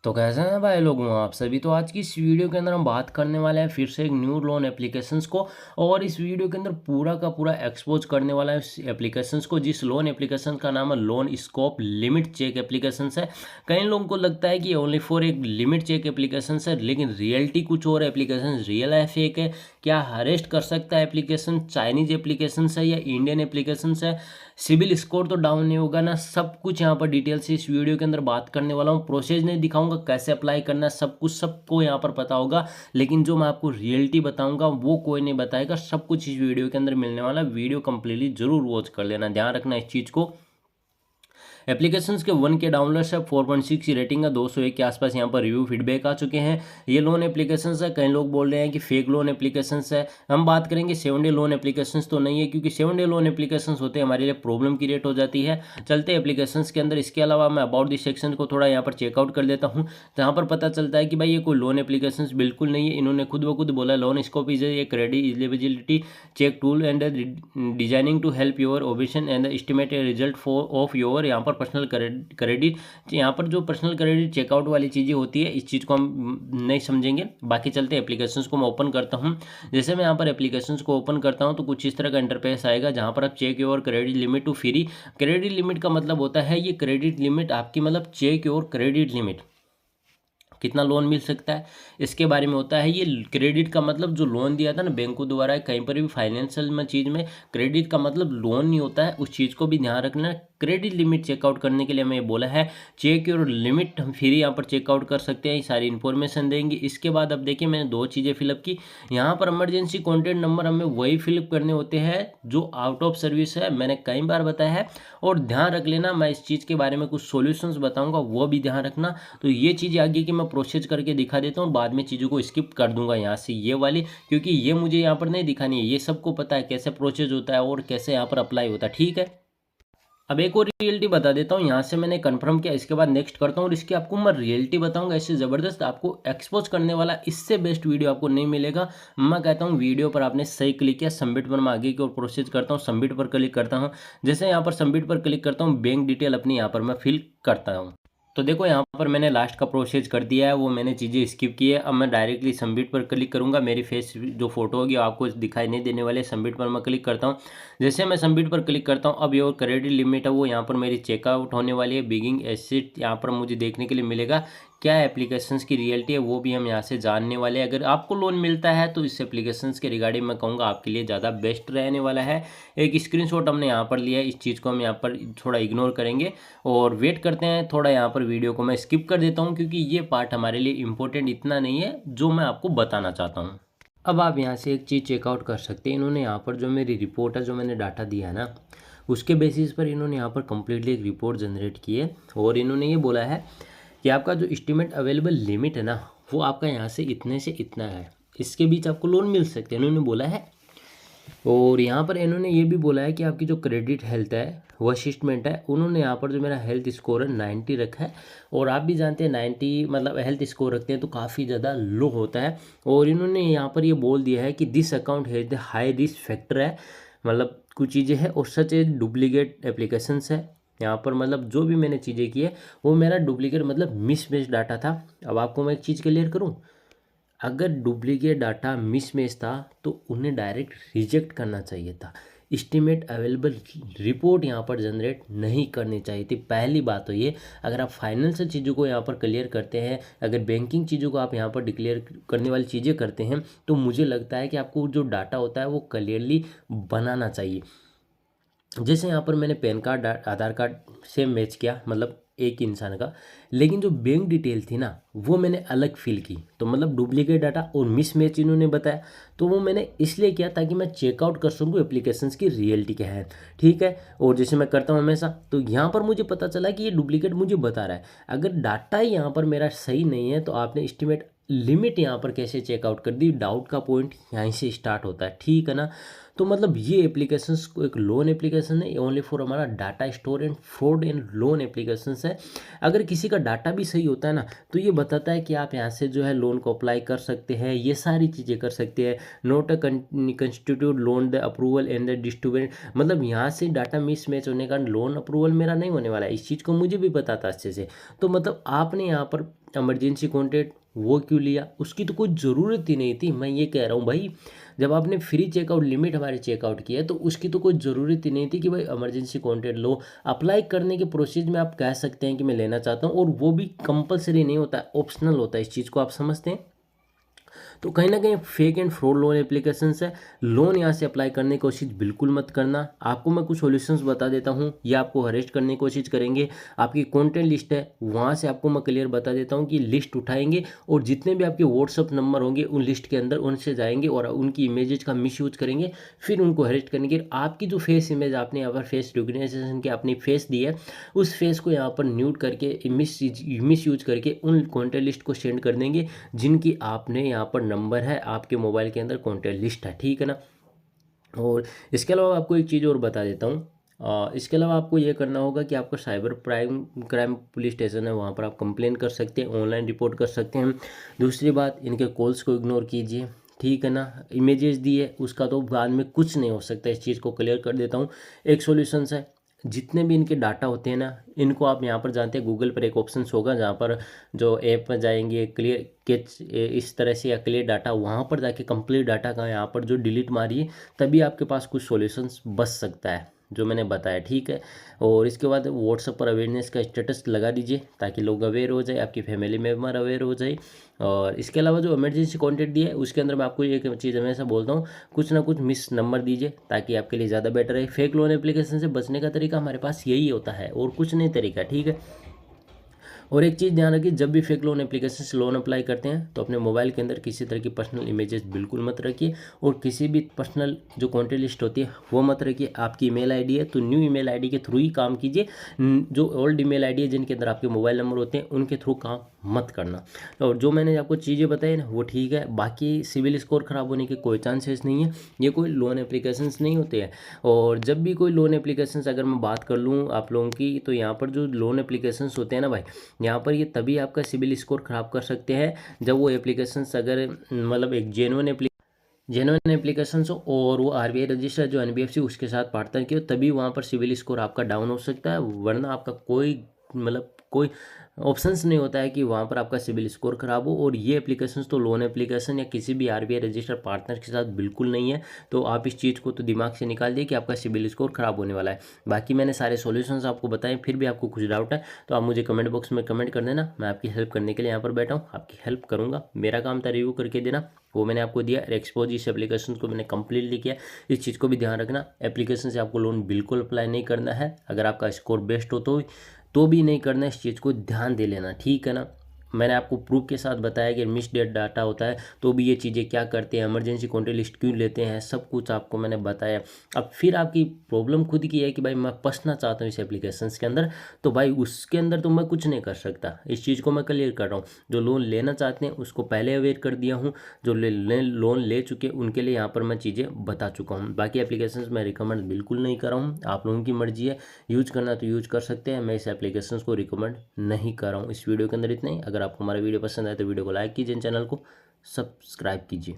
तो कैसे हैं भाई लोग आप सभी। तो आज की इस वीडियो के अंदर हम बात करने वाले हैं फिर से एक न्यू लोन एप्लीकेशंस को। और इस वीडियो के अंदर पूरा का पूरा एक्सपोज करने वाला है इस एप्लीकेशंस को, जिस लोन एप्लीकेशन का नाम है loan scope limit check applications है। कई लोगों को लगता है कि ओनली फॉर एक लिमिट चेक एप्लीकेशंस है, लेकिन रियलिटी कुछ और एप्लीकेशन रियल है फेक है। क्या हरेस्ट कर सकता है एप्लीकेशन, चाइनीज एप्लीकेशन है या इंडियन एप्लीकेशन है, सिविल स्कोर तो डाउन नहीं होगा ना, सब कुछ यहाँ पर डिटेल से इस वीडियो के अंदर बात करने वाला हूँ। प्रोसेस नहीं दिखाऊंगा, कैसे अप्लाई करना है सब कुछ सबको यहाँ पर पता होगा, लेकिन जो मैं आपको रियलिटी बताऊंगा वो कोई नहीं बताएगा। सब कुछ इस वीडियो के अंदर मिलने वाला, वीडियो कंप्लीटली जरूर वॉच कर लेना, ध्यान रखना इस चीज़ को। एप्लीकेशंस के 1K डाउनलोड्स है, 4.6 की रेटिंग है, 201 के आसपास यहाँ पर रिव्यू फीडबैक आ चुके हैं। ये लोन एप्लीकेशंस है, कई लोग बोल रहे हैं कि फेक लोन एप्लीकेशंस है। हम बात करेंगे 7 डे लोन एप्लीकेशंस तो नहीं है, क्योंकि 7 डे लोन एप्लीकेशंस होते हैं हमारे लिए प्रॉब्लम क्रिएट हो जाती है। चलते हैं एप्लीकेशंस के अंदर। इसके अलावा मैं अबाउट दिस सेक्शन को थोड़ा यहाँ पर चेकआउट कर देता हूँ, जहाँ पर पता चलता है कि भाई ये कोई लोन एप्लीकेशंस बिल्कुल नहीं है। इन्होंने खुद ब खुद बोला loan scope is a credit eligibility check tool and designing to help your ambition and estimate result for of your यहाँ पर पर्सनल क्रेडिट। यहाँ पर जो पर्सनल क्रेडिट चेकआउट वाली चीज़ें होती है, इस चीज़ को हम नहीं समझेंगे। बाकी चलते एप्लीकेशंस को मैं ओपन करता हूँ। जैसे मैं यहाँ पर एप्लीकेशंस को ओपन करता हूँ तो कुछ इस तरह का इंटरफेस आएगा, जहाँ पर आप check your credit limit to free. Credit limit का मतलब होता है ये क्रेडिट लिमिट आपकी, मतलब चेक योर क्रेडिट लिमिट, कितना लोन मिल सकता है इसके बारे में होता है। ये क्रेडिट का मतलब जो लोन दिया था ना बैंकों द्वारा, कहीं पर भी फाइनेंशियल में चीज़ में क्रेडिट का मतलब लोन नहीं होता है, उस चीज़ को भी ध्यान रखना है। क्रेडिट लिमिट चेकआउट करने के लिए हमें बोला है चेक योर लिमिट, हम फ्री यहाँ पर चेकआउट कर सकते हैं, ये सारी इन्फॉर्मेशन देंगे। इसके बाद अब देखिए मैंने दो चीज़ें फिलअप की। यहाँ पर इमरजेंसी कॉन्टैक्ट नंबर हमें वही फिलअप करने होते हैं जो आउट ऑफ सर्विस है, मैंने कई बार बताया है। और ध्यान रख लेना, मैं इस चीज़ के बारे में कुछ सॉल्यूशंस बताऊंगा, वो भी ध्यान रखना। तो ये चीज़ें आगे की मैं प्रोसेस करके दिखा देता हूँ, बाद में चीज़ों को स्किप कर दूंगा यहाँ से ये वाली, क्योंकि ये मुझे यहाँ पर नहीं दिखानी है। ये सबको पता है कैसे प्रोसेस होता है और कैसे यहाँ पर अप्लाई होता है, ठीक है। अब एक और रियलिटी बता देता हूँ, यहाँ से मैंने कंफर्म किया, इसके बाद नेक्स्ट करता हूँ और इसकी आपको मैं रियलिटी बताऊंगा। ऐसे ज़बरदस्त आपको एक्सपोज करने वाला इससे बेस्ट वीडियो आपको नहीं मिलेगा। मैं कहता हूँ वीडियो पर आपने सही क्लिक किया, सबमिट पर मैं आगे की ओर प्रोसेस करता हूँ, सबमिट पर क्लिक करता हूँ। जैसे यहाँ पर सबमिट पर क्लिक करता हूँ, बैंक डिटेल अपनी यहाँ पर मैं फिल करता हूँ। तो देखो यहाँ पर मैंने लास्ट का प्रोसेस कर दिया है, वो मैंने चीज़ें स्किप की है। अब मैं डायरेक्टली सबमिट पर क्लिक करूँगा, मेरी फेस जो फोटो होगी आपको दिखाई नहीं देने वाले। सबमिट पर मैं क्लिक करता हूँ। जैसे मैं सबमिट पर क्लिक करता हूँ, अब ये क्रेडिट लिमिट है वो यहाँ पर मेरी चेकआउट होने वाली है। बिगिंग एसेट यहाँ पर मुझे देखने के लिए मिलेगा। क्या एप्लीकेशंस की रियलिटी है वो भी हम यहाँ से जानने वाले हैं। अगर आपको लोन मिलता है तो इस एप्लीकेशंस के रिगार्डिंग मैं कहूँगा आपके लिए ज़्यादा बेस्ट रहने वाला है। एक स्क्रीनशॉट हमने यहाँ पर लिया है, इस चीज़ को हम यहाँ पर थोड़ा इग्नोर करेंगे और वेट करते हैं थोड़ा। यहाँ पर वीडियो को मैं स्किप कर देता हूँ, क्योंकि ये पार्ट हमारे लिए इम्पोर्टेंट इतना नहीं है जो मैं आपको बताना चाहता हूँ। अब आप यहाँ से एक चीज़ चेकआउट कर सकते हैं। इन्होंने यहाँ पर जो मेरी रिपोर्ट है, जो मैंने डाटा दिया है ना, उसके बेसिस पर इन्होंने यहाँ पर कम्प्लीटली एक रिपोर्ट जनरेट की है। और इन्होंने ये बोला है कि आपका जो एस्टिमेट अवेलेबल लिमिट है ना, वो आपका यहाँ से इतने से इतना है, इसके बीच आपको लोन मिल सकते हैं, इन्होंने बोला है। और यहाँ पर इन्होंने ये भी बोला है कि आपकी जो क्रेडिट हेल्थ है वो असिस्टमेंट है, उन्होंने यहाँ पर जो मेरा हेल्थ स्कोर है 90 रखा है। और आप भी जानते हैं 90 मतलब हेल्थ स्कोर रखते हैं तो काफ़ी ज़्यादा लो होता है। और इन्होंने यहाँ पर ये बोल दिया है कि this account has the high risk factor है, मतलब कुछ चीज़ें हैं और सच एज डुप्लीकेट एप्लीकेशंस है। यहाँ पर मतलब जो भी मैंने चीज़ें की है वो मेरा डुप्लीकेट मतलब मिसमैच डाटा था। अब आपको मैं एक चीज़ क्लियर करूँ, अगर डुप्लीकेट डाटा मिसमैच था तो उन्हें डायरेक्ट रिजेक्ट करना चाहिए था। एस्टिमेट अवेलेबल रिपोर्ट यहाँ पर जनरेट नहीं करनी चाहिए थी। पहली बात तो ये, अगर आप फाइनेंशियल चीज़ों को यहाँ पर क्लियर करते हैं, अगर बैंकिंग चीज़ों को आप यहाँ पर डिक्लेयर करने वाली चीज़ें करते हैं, तो मुझे लगता है कि आपको जो डाटा होता है वो क्लियरली बनाना चाहिए। जैसे यहाँ पर मैंने पैन कार्ड आधार कार्ड से मैच किया, मतलब एक इंसान का, लेकिन जो बैंक डिटेल थी ना वो मैंने अलग फिल की, तो मतलब डुप्लीकेट डाटा और मिसमैच इन्होंने बताया। तो वो मैंने इसलिए किया ताकि मैं चेकआउट कर सकूँ एप्लीकेशंस की रियलिटी क्या है, ठीक है। और जैसे मैं करता हूँ हमेशा, तो यहाँ पर मुझे पता चला कि ये डुप्लीकेट मुझे बता रहा है। अगर डाटा ही यहाँ पर मेरा सही नहीं है तो आपने एस्टिमेट लिमिट यहाँ पर कैसे चेकआउट कर दी, डाउट का पॉइंट यहीं से स्टार्ट होता है, ठीक है ना। तो मतलब ये एप्लीकेशंस को एक लोन एप्लीकेशन है, ओनली फॉर हमारा data store and fraud and loan applications है। अगर किसी का डाटा भी सही होता है ना, तो ये बताता है कि आप यहाँ से जो है लोन को अप्लाई कर सकते हैं, ये सारी चीज़ें कर सकते हैं। Note a constitute loan the approval and the distribute, मतलब यहाँ से डाटा मिस मैच होने का लोन अप्रूवल मेरा नहीं होने वाला है, इस चीज़ को मुझे भी पता था अच्छे से। तो मतलब आपने यहाँ पर इमरजेंसी कॉन्टैक्ट वो क्यों लिया, उसकी तो कोई ज़रूरत ही नहीं थी। मैं ये कह रहा हूँ भाई, जब आपने फ्री चेकआउट लिमिट हमारी चेकआउट की है तो उसकी तो कोई ज़रूरत ही नहीं थी कि भाई इमरजेंसी कॉन्टैक्ट लो। अप्लाई करने के प्रोसेस में आप कह सकते हैं कि मैं लेना चाहता हूँ, और वो भी कंपलसरी नहीं होता है, ऑप्शनल होता है। इस चीज़ को आप समझते हैं। तो कहीं ना कहीं fake and fraud loan applications है, लोन यहाँ से अप्लाई करने की कोशिश बिल्कुल मत करना। आपको मैं कुछ सॉल्यूशंस बता देता हूँ, ये आपको हरेस्ट करने की कोशिश करेंगे। आपकी कॉन्टेंट लिस्ट है, वहाँ से आपको मैं क्लियर बता देता हूँ कि लिस्ट उठाएंगे, और जितने भी आपके व्हाट्सअप नंबर होंगे उन लिस्ट के अंदर उनसे जाएंगे और उनकी इमेजेस का मिस यूज करेंगे, फिर उनको हरेस्ट करेंगे। आपकी जो फेस इमेज आपने यहाँ पर फेस रिकग्निशन की अपनी फेस दी है, उस फेस को यहाँ पर न्यूड करके मिस यूज करके उन कॉन्टेंट लिस्ट को सेंड कर देंगे जिनकी आपने यहाँ पर नंबर है, आपके मोबाइल के अंदर कॉन्टैक्ट लिस्ट है, ठीक है ना। और इसके अलावा आपको एक चीज़ और बता देता हूँ। इसके अलावा आपको ये करना होगा कि आपका साइबर क्राइम पुलिस स्टेशन है, वहाँ पर आप कंप्लेन कर सकते हैं, ऑनलाइन रिपोर्ट कर सकते हैं। दूसरी बात, इनके कॉल्स को इग्नोर कीजिए, ठीक है ना। इमेजेस दी है उसका तो बाद में कुछ नहीं हो सकता, इस चीज़ को क्लियर कर देता हूँ। एक सॉल्यूशंस है, जितने भी इनके डाटा होते हैं ना, इनको आप यहाँ पर जानते हैं, गूगल पर एक ऑप्शन होगा जहाँ पर जो ऐप में जाएंगे क्लियर कैच इस तरह से, या क्लियर डाटा, वहाँ पर जाके कंप्लीट डाटा का यहाँ पर जो डिलीट मारिए, तभी आपके पास कुछ सॉल्यूशंस बच सकता है जो मैंने बताया, ठीक है। और इसके बाद व्हाट्सएप पर अवेयरनेस का स्टेटस लगा दीजिए ताकि लोग अवेयर हो जाए, आपकी फैमिली मेम्बर अवेयर हो जाए। और इसके अलावा जो इमरजेंसी कॉन्टैक्ट दिया है उसके अंदर मैं आपको एक चीज़ हमेशा बोलता हूँ, कुछ ना कुछ मिस नंबर दीजिए ताकि आपके लिए ज़्यादा बेटर है। फेक लोन एप्लीकेशन से बचने का तरीका हमारे पास यही होता है और कुछ नहीं तरीका, ठीक है। और एक चीज़ ध्यान रखिए, जब भी फेक लोन एप्लीकेशन से लोन अप्लाई करते हैं तो अपने मोबाइल के अंदर किसी तरह की पर्सनल इमेजेस बिल्कुल मत रखिए, और किसी भी पर्सनल जो कॉन्टैक्ट लिस्ट होती है वो मत रखिए। आपकी ईमेल आईडी है तो न्यू ईमेल आईडी के थ्रू ही काम कीजिए, जो ओल्ड ईमेल आईडी है जिनके अंदर आपके मोबाइल नंबर होते हैं उनके थ्रू काम मत करना। और जो मैंने आपको चीज़ें बताई ना वो ठीक है, बाकी सिविल स्कोर ख़राब होने के कोई चांसेस नहीं है, ये कोई लोन एप्लीकेशंस नहीं होते हैं। और जब भी कोई लोन एप्लीकेशंस अगर मैं बात कर लूँ आप लोगों की, तो यहाँ पर जो लोन एप्लीकेशंस होते हैं ना भाई, यहाँ पर ये तभी आपका सिविल स्कोर ख़राब कर सकते हैं जब वो एप्लीकेशंस अगर मतलब एक जेन्युइन एप्लीकेशंस हो और वो आरबीआई रजिस्टर जो एनबीएफसी उसके साथ पार्टनर की हो, तभी वहाँ पर सिविल स्कोर आपका डाउन हो सकता है, वरना आपका कोई मतलब कोई ऑप्शंस नहीं होता है कि वहाँ पर आपका सिविल स्कोर खराब हो। और ये एप्लीकेशंस तो लोन एप्लीकेशन या किसी भी आरबीआई रजिस्टर्ड पार्टनर के साथ बिल्कुल नहीं है। तो आप इस चीज़ को तो दिमाग से निकाल दिए कि आपका सिविल स्कोर खराब होने वाला है। बाकी मैंने सारे सॉल्यूशंस आपको बताए, फिर भी आपको कुछ डाउट है तो आप मुझे कमेंट बॉक्स में कमेंट कर देना, मैं आपकी हेल्प करने के लिए यहाँ पर बैठा हूँ, आपकी हेल्प करूँगा। मेरा काम था रिव्यू करके देना, वो मैंने आपको दिया। एक्सपोज इस एप्लीकेशन को मैंने कंप्लीटली किया। इस चीज़ को भी ध्यान रखना, एप्लीकेशन से आपको लोन बिल्कुल अप्लाई नहीं करना है। अगर आपका स्कोर बेस्ट हो तो भी नहीं करना, इस चीज़ को ध्यान दे लेना, ठीक है ना। मैंने आपको प्रूफ के साथ बताया कि मिस डेट डाटा होता है तो भी ये चीज़ें क्या करते हैं, इमरजेंसी कॉन्टैक्ट लिस्ट क्यों लेते हैं, सब कुछ आपको मैंने बताया। अब फिर आपकी प्रॉब्लम खुद की है कि भाई मैं फंसना चाहता हूँ इस एप्लीकेशन के अंदर, तो भाई उसके अंदर तो मैं कुछ नहीं कर सकता, इस चीज़ को मैं क्लियर कर रहा हूँ। जो लोन लेना चाहते हैं उसको पहले अवेयर कर दिया हूँ, जो लोन ले चुके उनके लिए यहाँ पर मैं चीज़ें बता चुका हूँ। बाकी एप्लीकेशन मैं रिकमेंड बिल्कुल नहीं कर रहा हूँ, आप लोगों की मर्जी है, यूज करना तो यूज कर सकते हैं, मैं इस एप्लीकेशन को रिकमेंड नहीं कर रहा हूँ। इस वीडियो के अंदर इतना ही। अगर आपको हमारा वीडियो पसंद आए तो वीडियो को लाइक कीजिए, चैनल को सब्सक्राइब कीजिए।